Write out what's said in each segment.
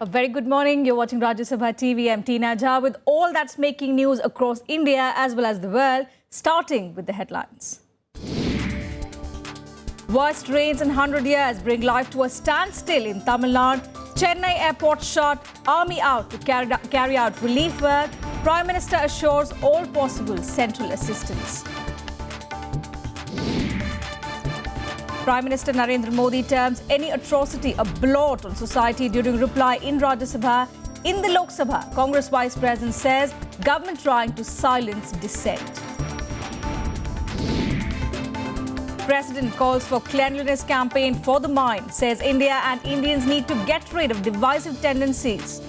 A very good morning. You're watching Rajya Sabha TV. I'm Tina Jha with all that's making news across India as well as the world, starting with the headlines. Worst rains in 100 years bring life to a standstill in Tamil Nadu. Chennai airport shut, army out to carry out relief work. Prime Minister assures all possible central assistance. Prime Minister Narendra Modi terms any atrocity a blot on society during reply in Rajya Sabha. In the Lok Sabha, Congress Vice President says government trying to silence dissent. President calls for cleanliness campaign for the mind, says India and Indians need to get rid of divisive tendencies.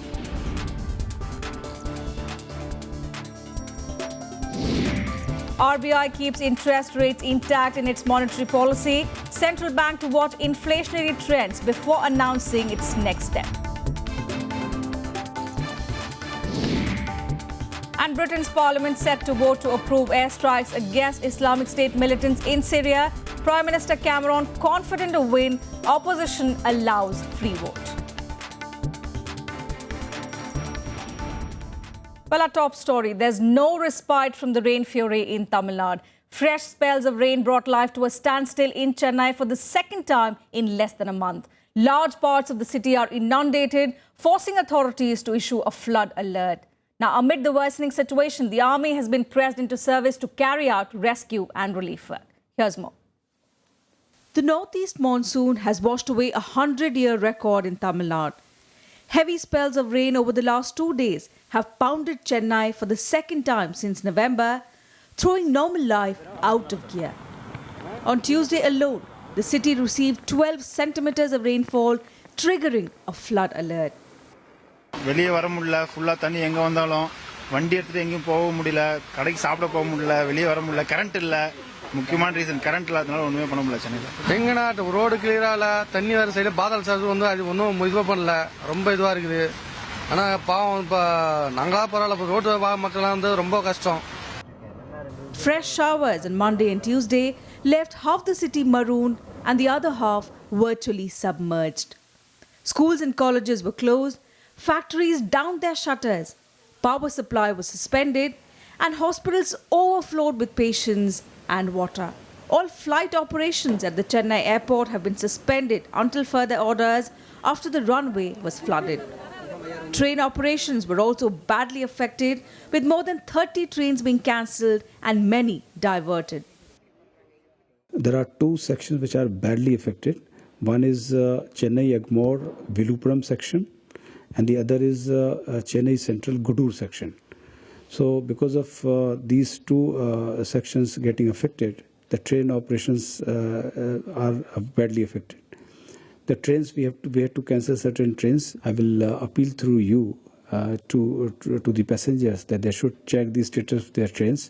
RBI keeps interest rates intact in its monetary policy. Central Bank to watch inflationary trends before announcing its next step. And Britain's parliament set to vote to approve airstrikes against Islamic State militants in Syria. Prime Minister Cameron confident of win. Opposition allows free vote. Well, our top story, there's no respite from the rain fury in Tamil Nadu. Fresh spells of rain brought life to a standstill in Chennai for the second time in less than a month. Large parts of the city are inundated, forcing authorities to issue a flood alert. Now, amid the worsening situation, the army has been pressed into service to carry out rescue and relief work. Here's more. The northeast monsoon has washed away a 100-year record in Tamil Nadu. Heavy spells of rain over the last 2 days have pounded Chennai for the second time since November, throwing normal life out of gear. On Tuesday alone, the city received 12 centimeters of rainfall, triggering a flood alert. வெளியே வர முடியல, ஃபுல்லா தண்ணி எங்க வந்தாலும் வண்டி எடுத்துட்டு எங்கயும் போக முடியல, கடைக்கு சாப்பிட போக முடியல, வெளியே வர முடியல, கரண்ட் இல்ல. முக்கியமான ரீசன் கரண்ட் இல்லாதனால ஒண்ணுமே பண்ண முடியல சென்னையில. எங்கனா ரோடு கிளியரா இல்ல, தண்ணி வர சைடு பாதாள சார் வந்து அது ஒன்றும் இதுவாக பண்ணல, ரொம்ப இதுவா இருக்குது. ஆனா பாவம் இப்ப நாங்களா பரவாயில்ல, ரோடு மக்கள்லாம் வந்து ரொம்ப கஷ்டம். Fresh showers on Monday and Tuesday left half the city marooned and the other half virtually submerged. Schools and colleges were closed, factories downed their shutters, power supply was suspended, and hospitals overflowed with patients and water. All flight operations at the Chennai airport have been suspended until further orders after the runway was flooded. Train operations were also badly affected, with more than 30 trains being cancelled and many diverted. There are two sections which are badly affected. One is Chennai-Egmore-Viluppuram section, and the other is Chennai Central Gudur section. So because of these two sections getting affected, the train operations are badly affected. The trains, we had to cancel certain trains. I will appeal through you to the passengers that they should check the status of their trains.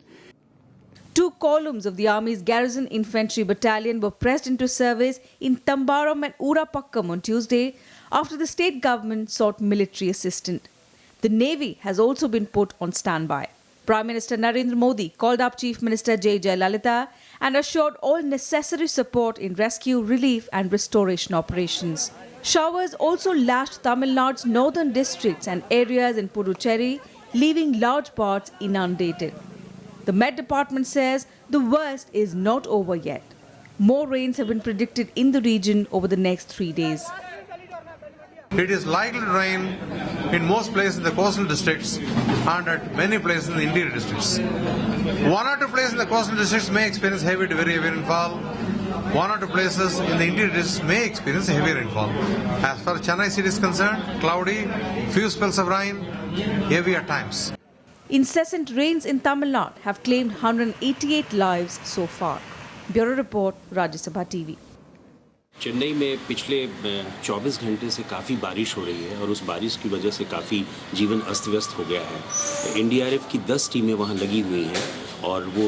2 columns of the Army's Garrison Infantry Battalion were pressed into service in Tambaram and Urapakkam on Tuesday after the state government sought military assistance. The Navy has also been put on standby. Prime Minister Narendra Modi called up Chief Minister J. Jayalalitha and assured all necessary support in rescue, relief and restoration operations. Showers also lashed Tamil Nadu's northern districts and areas in Puducherry, leaving large parts inundated. The Met Department says the worst is not over yet. More rains have been predicted in the region over the next 3 days. It is likely to rain in most places in the coastal districts and at many places in the interior districts. 1 or 2 places in the coastal districts may experience heavy to very heavy rainfall. 1 or 2 places in the interior districts may experience heavy rainfall. As far as Chennai city is concerned, cloudy, few spells of rain, heavy at times. Incessant rains in Tamil Nadu have claimed 188 lives so far. Bureau Report, Rajya Sabha TV. Chennai में पिछले 24 घंटे से काफ़ी बारिश हो रही है और उस बारिश की वजह से काफ़ी जीवन अस्त-व्यस्त हो गया है। एनडीआरएफ की 10 टीमें वहां लगी हुई हैं और वो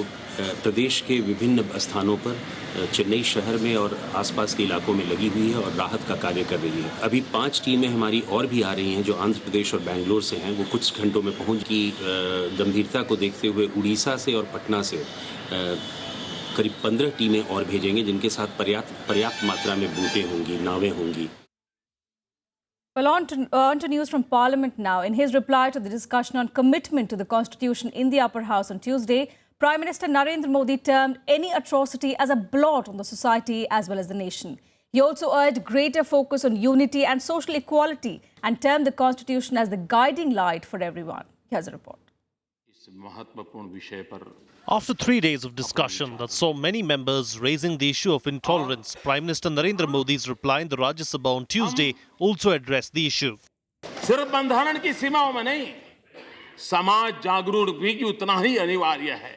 प्रदेश के विभिन्न स्थानों पर चेन्नई शहर में और आसपास के इलाकों में लगी हुई है और राहत का कार्य कर रही है। अभी 5 टीमें हमारी और भी आ रही हैं जो आंध्र प्रदेश और बेंगलोर से हैं। वो कुछ घंटों में पहुँच की गंभीरता को देखते हुए उड़ीसा से और पटना से करीब 15 टीमें और भेजेंगे जिनके साथ पर्याप्त मात्रा में बोटें होंगी, नावें होंगी। Well, on to news from Parliament now. In his reply to the discussion on commitment to the Constitution in the Upper House on Tuesday, Prime Minister Narendra Modi termed any atrocity as a blot on the society as well as the nation. He also urged greater focus on unity and social equality and termed the Constitution as the guiding light for everyone. Here's a report. After 3 days of discussion that saw many members raising the issue of intolerance, Prime Minister Narendra Modi's reply in the Rajya Sabha on Tuesday also addressed the issue. सिर्फ बंधारण की सीमाओं में नहीं, समाज जागरूक भी उतना ही अनिवार्य है।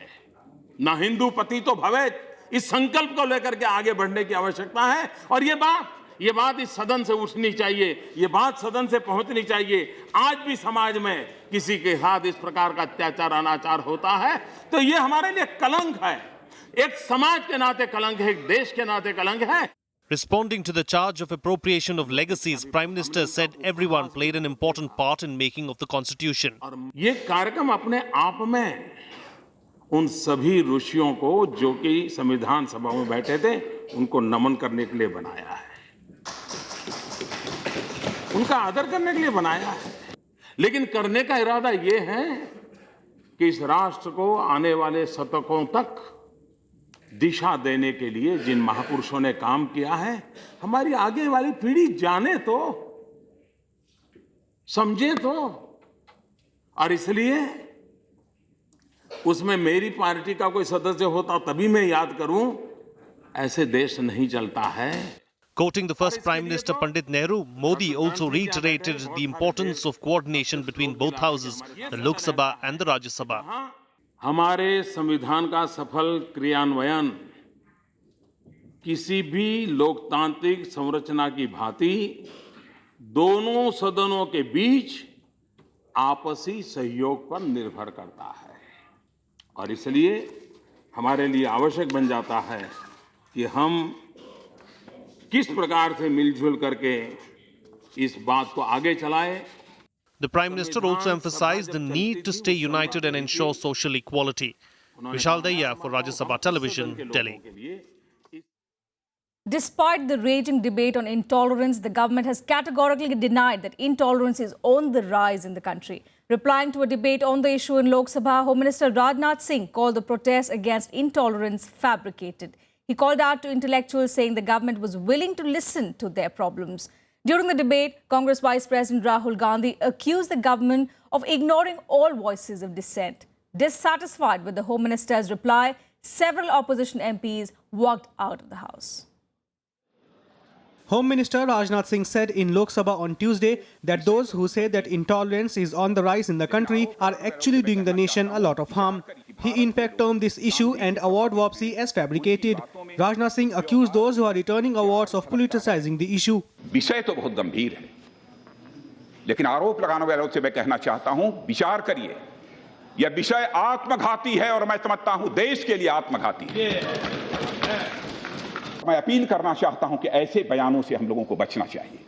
ना हिंदू पति तो भवेत्, इस संकल्प को लेकर के आगे बढ़ने की आवश्यकता है और ये बात इस सदन से उठनी चाहिए, ये बात सदन से पहुंचनी चाहिए। आज भी समाज में किसी के साथ इस प्रकार का अत्याचार अनाचार होता है तो ये हमारे लिए कलंक है, एक समाज के नाते कलंक है, एक देश के नाते कलंक है। Responding to the charge of appropriation of legacies, Prime Minister said everyone played an important part in making of the Constitution. ये कार्यक्रम अपने आप में उन सभी ऋषियों को जो कि संविधान सभा में बैठे थे उनको नमन करने के लिए बनाया है, उनका आदर करने के लिए बनाया है, लेकिन करने का इरादा ये है कि इस राष्ट्र को आने वाले शतकों तक दिशा देने के लिए जिन महापुरुषों ने काम किया है, हमारी आगे वाली पीढ़ी जाने तो, समझे तो, और इसलिए उसमें मेरी पार्टी का कोई सदस्य होता तभी मैं याद करूं, ऐसे देश नहीं चलता है। Quoting the first Prime Minister Pandit Nehru, Modi also reiterated the importance of coordination between both houses, the Lok Sabha and the Rajya Sabha. हमारे संविधान का सफल क्रियान्वयन किसी भी लोकतांत्रिक संरचना की भांति दोनों सदनों के बीच आपसी सहयोग पर निर्भर करता है और इसलिए हमारे लिए आवश्यक बन जाता है कि हम किस प्रकार से मिलजुल करके इस बात को आगे चलाएं। The Prime Minister also emphasized the need to stay united and ensure social equality. Vishal Daya for Rajya Sabha Television, Delhi. Despite the raging debate on intolerance, the government has categorically denied that intolerance is on the rise in the country. Replying to a debate on the issue in Lok Sabha, Home Minister Rajnath Singh called the protests against intolerance fabricated. He called out to intellectuals, saying the government was willing to listen to their problems. During the debate, Congress Vice President Rahul Gandhi accused the government of ignoring all voices of dissent. Dissatisfied with the Home Minister's reply, several opposition MPs walked out of the House. Home Minister Rajnath Singh said in Lok Sabha on Tuesday that those who say that intolerance is on the rise in the country are actually doing the nation a lot of harm. He in fact termed this issue and award वापसी as fabricated. Rajnath Singh accused those who are returning awards of politicizing the issue. विषय तो बहुत गंभीर है, लेकिन आरोप लगाने वालों से मैं कहना चाहता हूं, विचार करिए। यह विषय आत्मघाती है और मैं समझता हूं देश के लिए आत्मघाती है। मैं अपील करना चाहता हूं कि ऐसे बयानों से हम लोगों को बचना चाहिए।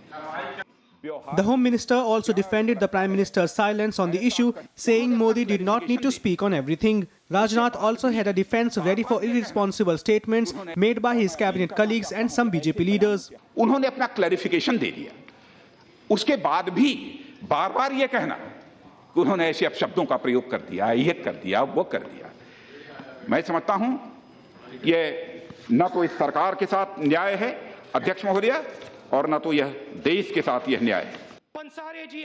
The Home Minister also defended the Prime Minister's silence on the issue, saying Modi did not need to speak on everything. Rajnath also had a defense ready for irresponsible statements made by his cabinet colleagues and some BJP leaders. उन्होंने अपना clarification दे दिया, उसके बाद भी बार-बार ये कहना कि उन्होंने ऐसे अपशब्दों का प्रयोग कर दिया, ये कर दिया, वो कर दिया। मैं समझता हूं ये न तो इस सरकार के साथ न्याय है अध्यक्ष महोदय और न तो यह देश के साथ यह न्याय है।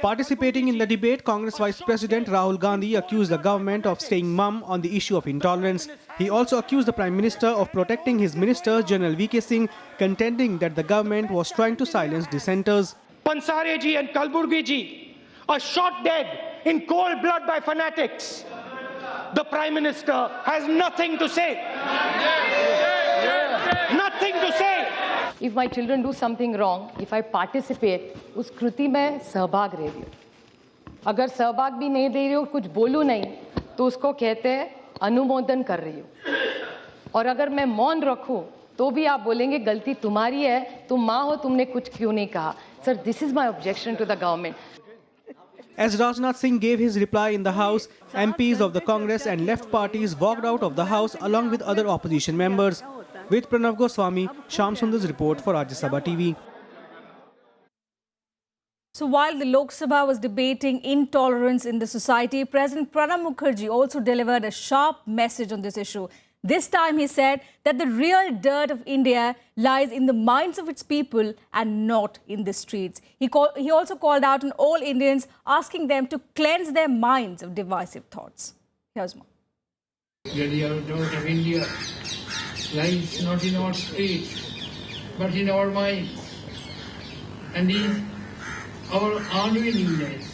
Participating in the debate, Congress Vice President Rahul Gandhi accused the government of staying mum on the issue of intolerance. He also accused the Prime Minister of protecting his minister, General VK Singh, contending that the government was trying to silence dissenters. Pansare ji and Kalburgi ji are shot dead in cold blood by fanatics. The Prime Minister has nothing to say. Nothing to say. If my children do something wrong, if I participate, उस कृति में सहभाग ले रही हूँ। अगर सहभाग भी नहीं दे रही हो, कुछ बोलूँ नहीं, तो उसको कहते हैं अनुमोदन कर रही हूँ। और अगर मैं मौन रखूँ, तो भी आप बोलेंगे गलती तुम्हारी है, तुम माँ हो, तुमने कुछ क्यों नहीं कहा? Sir, this is my objection to the government. As Rajnath Singh gave his reply in the House, MPs of the Congress and left parties walked out of the House along with other opposition members. With Pranav Goswami, Shyam Sundar's report for Rajya Sabha TV. So while the Lok Sabha was debating intolerance in the society, President Pranab Mukherjee also delivered a sharp message on this issue. This time he said that the real dirt of India lies in the minds of its people and not in the streets. He also called out on all Indians, asking them to cleanse their minds of divisive thoughts. Here's more. The real dirt of India lies not in our streets, but in our minds, and in our unwillingness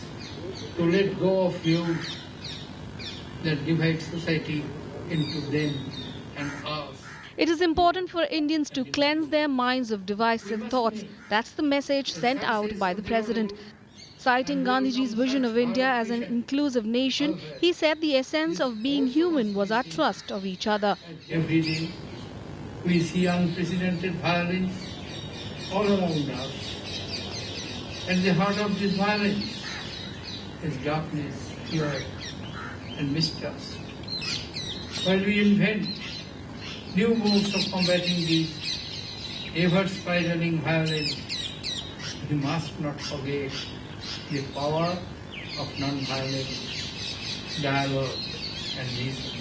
to let go of views that divide society into them and us. It is important for Indians to cleanse their minds of divisive thoughts. That's the message sent out by the President. Citing Gandhiji's vision of India as an inclusive nation, he said the essence of being human was our trust of each other. Every day we see unprecedented violence all around us. At the heart of this violence is darkness, fear, and mistrust. While we invent new modes of combating these ever-spiraling violence, we must not forget the power of non-violence, dialogue, and reason.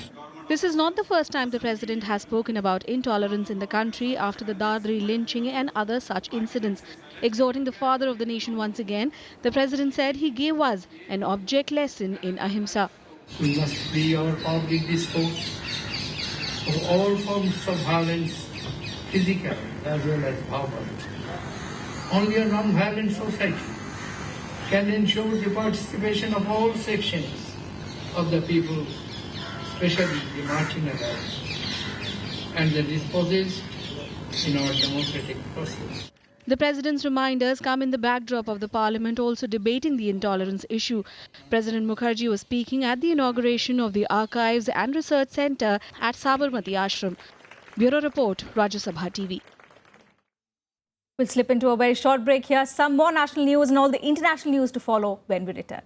This is not the first time the President has spoken about intolerance in the country after the Dadri lynching and other such incidents. Exhorting the father of the nation once again, the President said he gave us an object lesson in ahimsa. We must free our public discourse of all forms of violence, physical as well as verbal. Only a non-violent society can ensure the participation of all sections of the people, especially the marginalized, and the dispossessed in our democratic process. The President's reminders come in the backdrop of the Parliament also debating the intolerance issue. President Mukherjee was speaking at the inauguration of the Archives and Research Centre at Sabarmati Ashram. Bureau Report, Rajya Sabha TV. We'll slip into a very short break here. Some more national news and all the international news to follow when we return.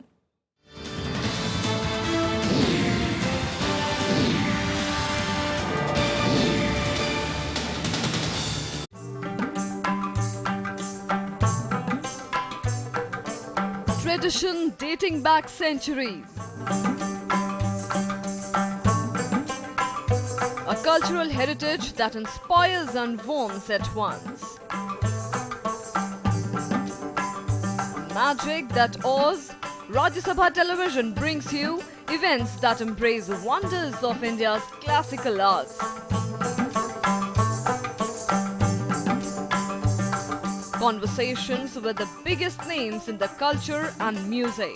Tradition dating back centuries. A cultural heritage that inspires and warms at once. Magic that awes. Rajya Sabha Television brings you events that embrace the wonders of India's classical arts. Conversations with the biggest names in the culture and music.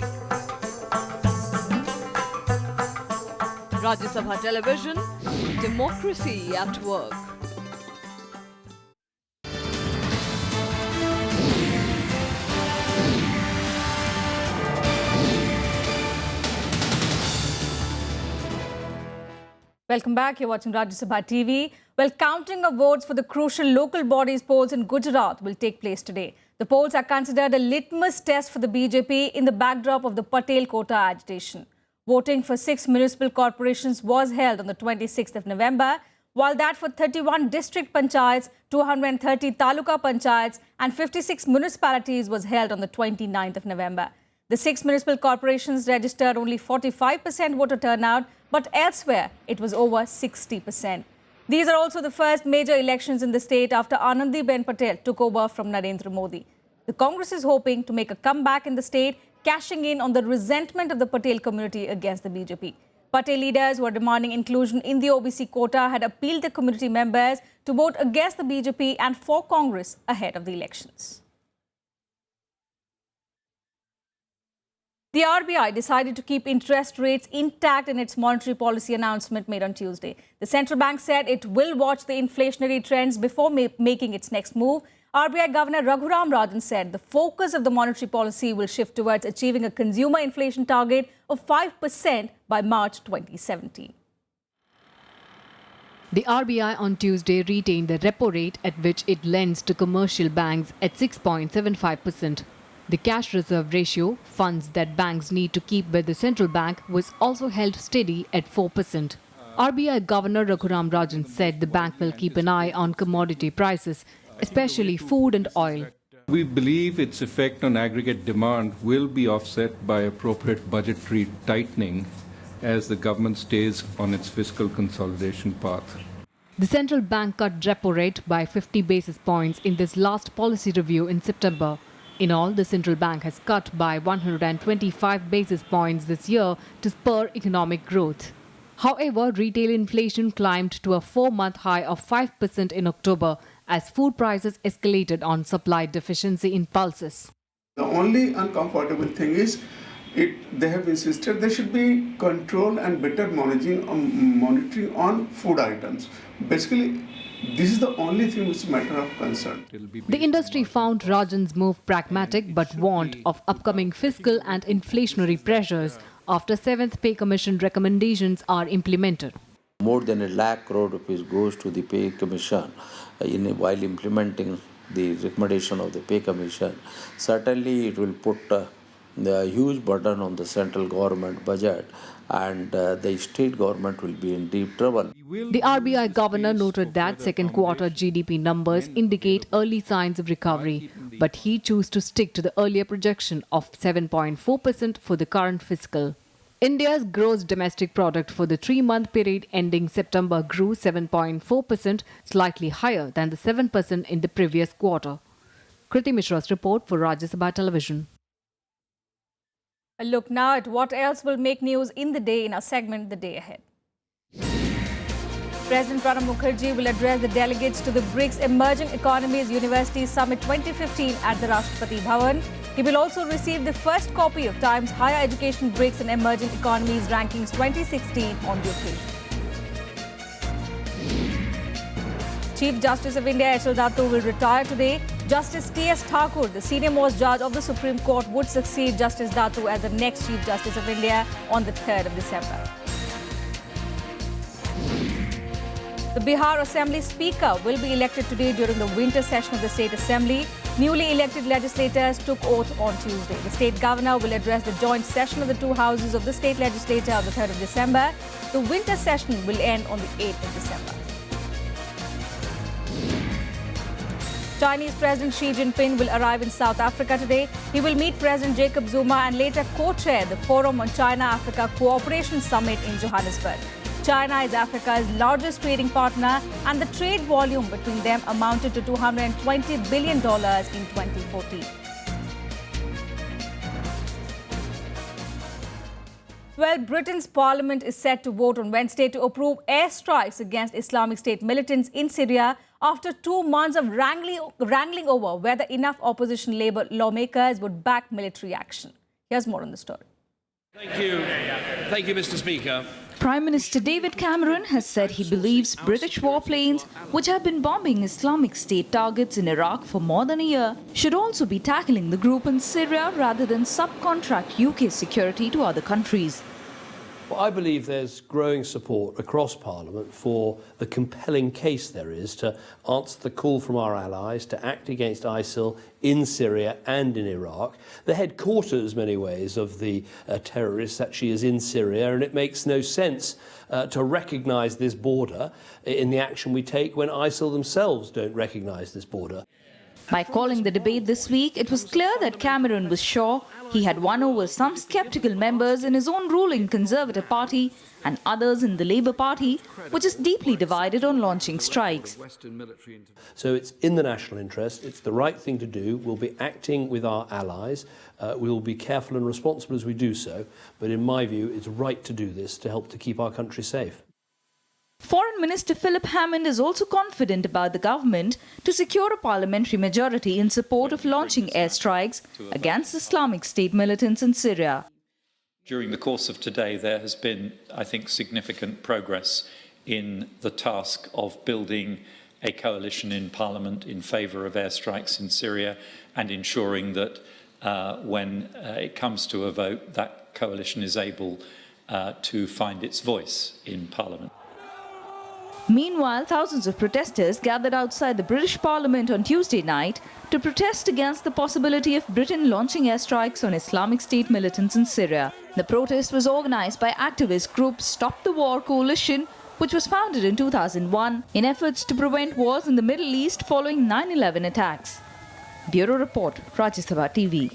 Rajya Sabha Television, democracy at work. Welcome back. You're watching Rajya Sabha TV. Well, counting of votes for the crucial local bodies polls in Gujarat will take place today. The polls are considered a litmus test for the BJP in the backdrop of the Patel quota agitation. Voting for 6 municipal corporations was held on the 26th of November, while that for 31 district panchayats, 230 taluka panchayats and 56 municipalities was held on the 29th of November. The 6 municipal corporations registered only 45% voter turnout, but elsewhere it was over 60%. These are also the first major elections in the state after Anandiben Patel took over from Narendra Modi. The Congress is hoping to make a comeback in the state, cashing in on the resentment of the Patel community against the BJP. Patel leaders who are demanding inclusion in the OBC quota had appealed the community members to vote against the BJP and for Congress ahead of the elections. The RBI decided to keep interest rates intact in its monetary policy announcement made on Tuesday. The central bank said it will watch the inflationary trends before making its next move. RBI Governor Raghuram Rajan said the focus of the monetary policy will shift towards achieving a consumer inflation target of 5% by March 2017. The RBI on Tuesday retained the repo rate at which it lends to commercial banks at 6.75%. The cash reserve ratio, funds that banks need to keep with the central bank, was also held steady at 4%. RBI Governor Raghuram Rajan said the bank will keep an eye on commodity prices, especially food and oil. We believe its effect on aggregate demand will be offset by appropriate budgetary tightening as the government stays on its fiscal consolidation path. The central bank cut repo rate by 50 basis points in this last policy review in September. In all, the central bank has cut by 125 basis points this year to spur economic growth. However, retail inflation climbed to a 4-month high of 5% in October as food prices escalated on supply deficiency impulses. The only uncomfortable thing is they have insisted there should be control and better monitoring on food items. Basically, this is the only thing which is a matter of concern. The industry found Rajan's move pragmatic but warned of upcoming fiscal and inflationary pressures after 7th Pay Commission recommendations are implemented. More than 1 lakh crore rupees goes to the Pay Commission while implementing the recommendation of the Pay Commission. Certainly it will put a huge burden on the central government budget, and the state government will be in deep trouble. The RBI governor noted that second quarter GDP numbers indicate early signs of recovery, but he chose to stick to the earlier projection of 7.4% for the current fiscal. India's gross domestic product for the 3-month period ending September grew 7.4%, slightly higher than the 7% in the previous quarter. Kriti Mishra's report for Rajya Sabha Television. A look now at what else will make news in the day in our segment, The Day Ahead. President Pranab Mukherjee will address the delegates to the BRICS Emerging Economies University Summit 2015 at the Rashtrapati Bhavan. He will also receive the first copy of Times Higher Education BRICS and Emerging Economies Rankings 2016 on the occasion. Chief Justice of India H.L. Dattu will retire today. Justice T.S. Thakur, the senior-most judge of the Supreme Court, would succeed Justice Dattu as the next Chief Justice of India on the 3rd of December. The Bihar Assembly Speaker will be elected today during the winter session of the State Assembly. Newly elected legislators took oath on Tuesday. The State Governor will address the joint session of the two houses of the State Legislature on the 3rd of December. The winter session will end on the 8th of December. Chinese President Xi Jinping will arrive in South Africa today. He will meet President Jacob Zuma and later co-chair the Forum on China-Africa Cooperation Summit in Johannesburg. China is Africa's largest trading partner, and the trade volume between them amounted to $220 billion in 2014. Well, Britain's parliament is set to vote on Wednesday to approve airstrikes against Islamic State militants in Syria after 2 months of wrangling over whether enough opposition Labour lawmakers would back military action. Here's more on the story. Thank you. Thank you, Mr. Speaker. Prime Minister David Cameron has said he believes British warplanes, which have been bombing Islamic State targets in Iraq for more than a year, should also be tackling the group in Syria rather than subcontract UK security to other countries. Well, I believe there's growing support across Parliament for the compelling case there is to answer the call from our allies to act against ISIL in Syria and in Iraq. The headquarters, many ways, of the terrorists actually is in Syria, and it makes no sense to recognise this border in the action we take when ISIL themselves don't recognise this border. By calling the debate this week, it was clear that Cameron was sure he had won over some sceptical members in his own ruling Conservative Party and others in the Labour Party, which is deeply divided on launching strikes. So it's in the national interest, it's the right thing to do, we'll be acting with our allies, we will be careful and responsible as we do so, but in my view it's right to do this to help to keep our country safe. Foreign Minister Philip Hammond is also confident about the government to secure a parliamentary majority in support of launching airstrikes against Islamic State militants in Syria. During the course of today, there has been, I think, significant progress in the task of building a coalition in Parliament in favour of airstrikes in Syria and ensuring that when it comes to a vote, that coalition is able to find its voice in Parliament. Meanwhile, thousands of protesters gathered outside the British Parliament on Tuesday night to protest against the possibility of Britain launching airstrikes on Islamic State militants in Syria. The protest was organised by activist group Stop the War Coalition, which was founded in 2001 in efforts to prevent wars in the Middle East following 9/11 attacks. Bureau Report, Rajya Sabha TV.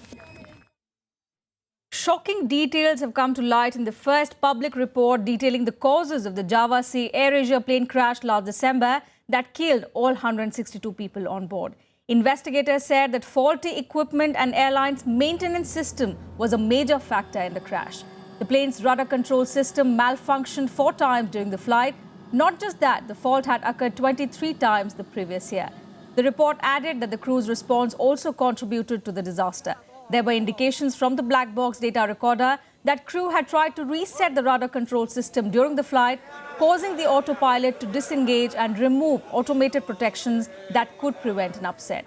Shocking details have come to light in the first public report detailing the causes of the Java Sea AirAsia plane crash last December that killed all 162 people on board. Investigators said that faulty equipment and airline's maintenance system was a major factor in the crash. The plane's rudder control system malfunctioned 4 times during the flight. Not just that, the fault had occurred 23 times the previous year. The report added that the crew's response also contributed to the disaster. There were indications from the black box data recorder that crew had tried to reset the rudder control system during the flight, causing the autopilot to disengage and remove automated protections that could prevent an upset.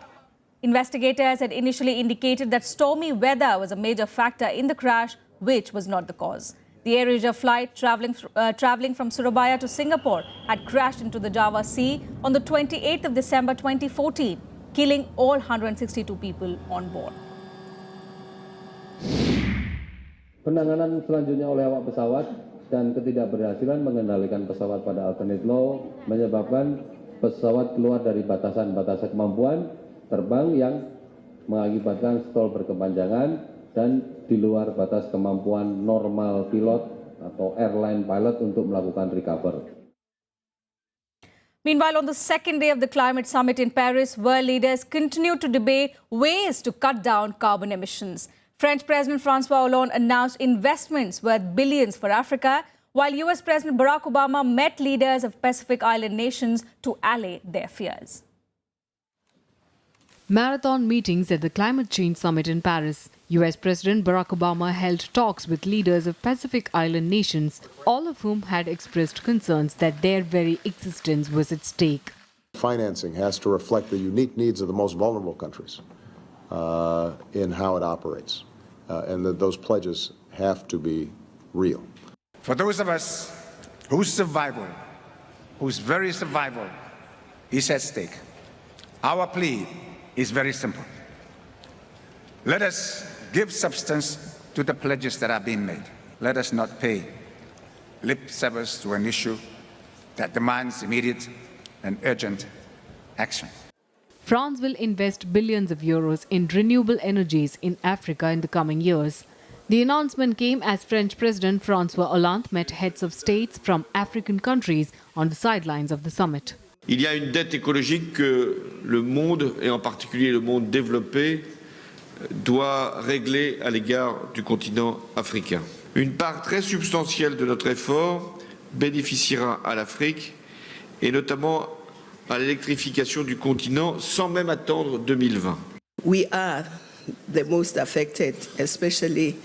Investigators had initially indicated that stormy weather was a major factor in the crash, which was not the cause. The AirAsia flight traveling from Surabaya to Singapore had crashed into the Java Sea on the 28th of December 2014, killing all 162 people on board. Penanganan selanjutnya oleh awak pesawat dan ketidakberhasilan mengendalikan pesawat pada alternate low menyebabkan pesawat keluar dari batasan-batasan kemampuan terbang yang mengakibatkan stall berkepanjangan dan di luar batas kemampuan normal pilot atau airline pilot untuk melakukan recover. Meanwhile, on the second day of the climate summit in Paris, world leaders continue to debate ways to cut down carbon emissions. French President François Hollande announced investments worth billions for Africa, while US President Barack Obama met leaders of Pacific Island nations to allay their fears. Marathon meetings at the Climate Change Summit in Paris. US President Barack Obama held talks with leaders of Pacific Island nations, all of whom had expressed concerns that their very existence was at stake. Financing has to reflect the unique needs of the most vulnerable countries in how it operates, and that those pledges have to be real. For those of us whose survival, whose very survival is at stake, our plea is very simple. Let us give substance to the pledges that are being made. Let us not pay lip service to an issue that demands immediate and urgent action. France will invest billions of euros in renewable energies in Africa in the coming years. The announcement came as French President François Hollande met heads of states from African countries on the sidelines of the summit. Il y a une dette écologique que le monde, et en particulier le monde développé, doit régler à l'égard du continent africain. Une part très substantielle de notre effort bénéficiera à l'Afrique et notamment à l'électrification du continent sans même attendre 2020. We are the most affected, especially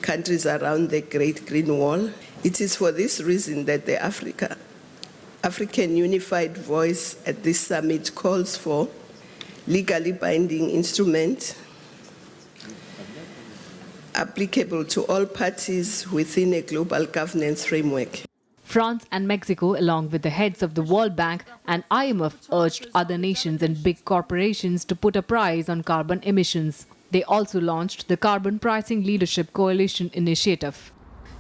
countries around the Great Green Wall. It is for this reason that the African Unified Voice at this summit calls for legally binding instruments applicable to all parties within a global governance framework. France and Mexico, along with the heads of the World Bank and IMF, urged other nations and big corporations to put a price on carbon emissions. They also launched the Carbon Pricing Leadership Coalition initiative.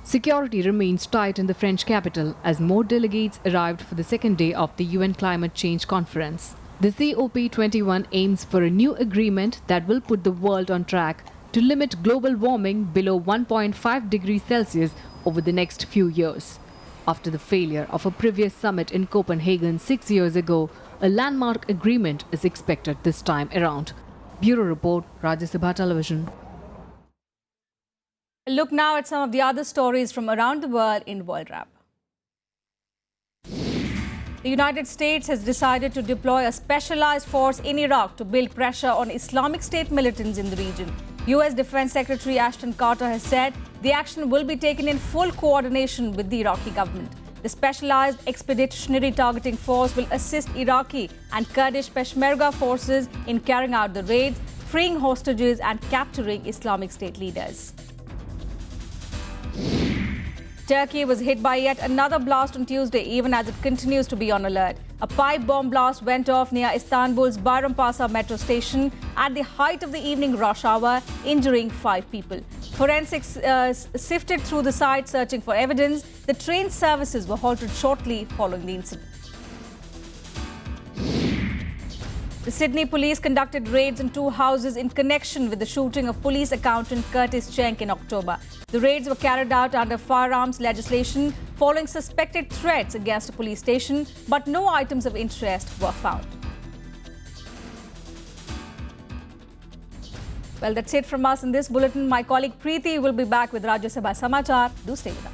Security remains tight in the French capital as more delegates arrived for the second day of the UN Climate Change Conference. The COP21 aims for a new agreement that will put the world on track to limit global warming below 1.5 degrees Celsius over the next few years. After the failure of a previous summit in Copenhagen 6 years ago, a landmark agreement is expected this time around. Bureau Report, Rajya Sabha Television. Look now at some of the other stories from around the world in World Wrap. The United States has decided to deploy a specialized force in Iraq to build pressure on Islamic State militants in the region. U.S. Defense Secretary Ashton Carter has said the action will be taken in full coordination with the Iraqi government. The specialized expeditionary targeting force will assist Iraqi and Kurdish Peshmerga forces in carrying out the raids, freeing hostages and capturing Islamic State leaders. Turkey was hit by yet another blast on Tuesday, even as it continues to be on alert. A pipe bomb blast went off near Istanbul's Bayrampaşa metro station at the height of the evening rush hour, injuring 5 people. Forensics sifted through the site searching for evidence. The train services were halted shortly following the incident. The Sydney police conducted raids in 2 houses in connection with the shooting of police accountant Curtis Schenk in October. The raids were carried out under firearms legislation following suspected threats against a police station, but no items of interest were found. Well, that's it from us in this bulletin. My colleague Preeti will be back with Rajya Sabha Samachar. Do stay with us.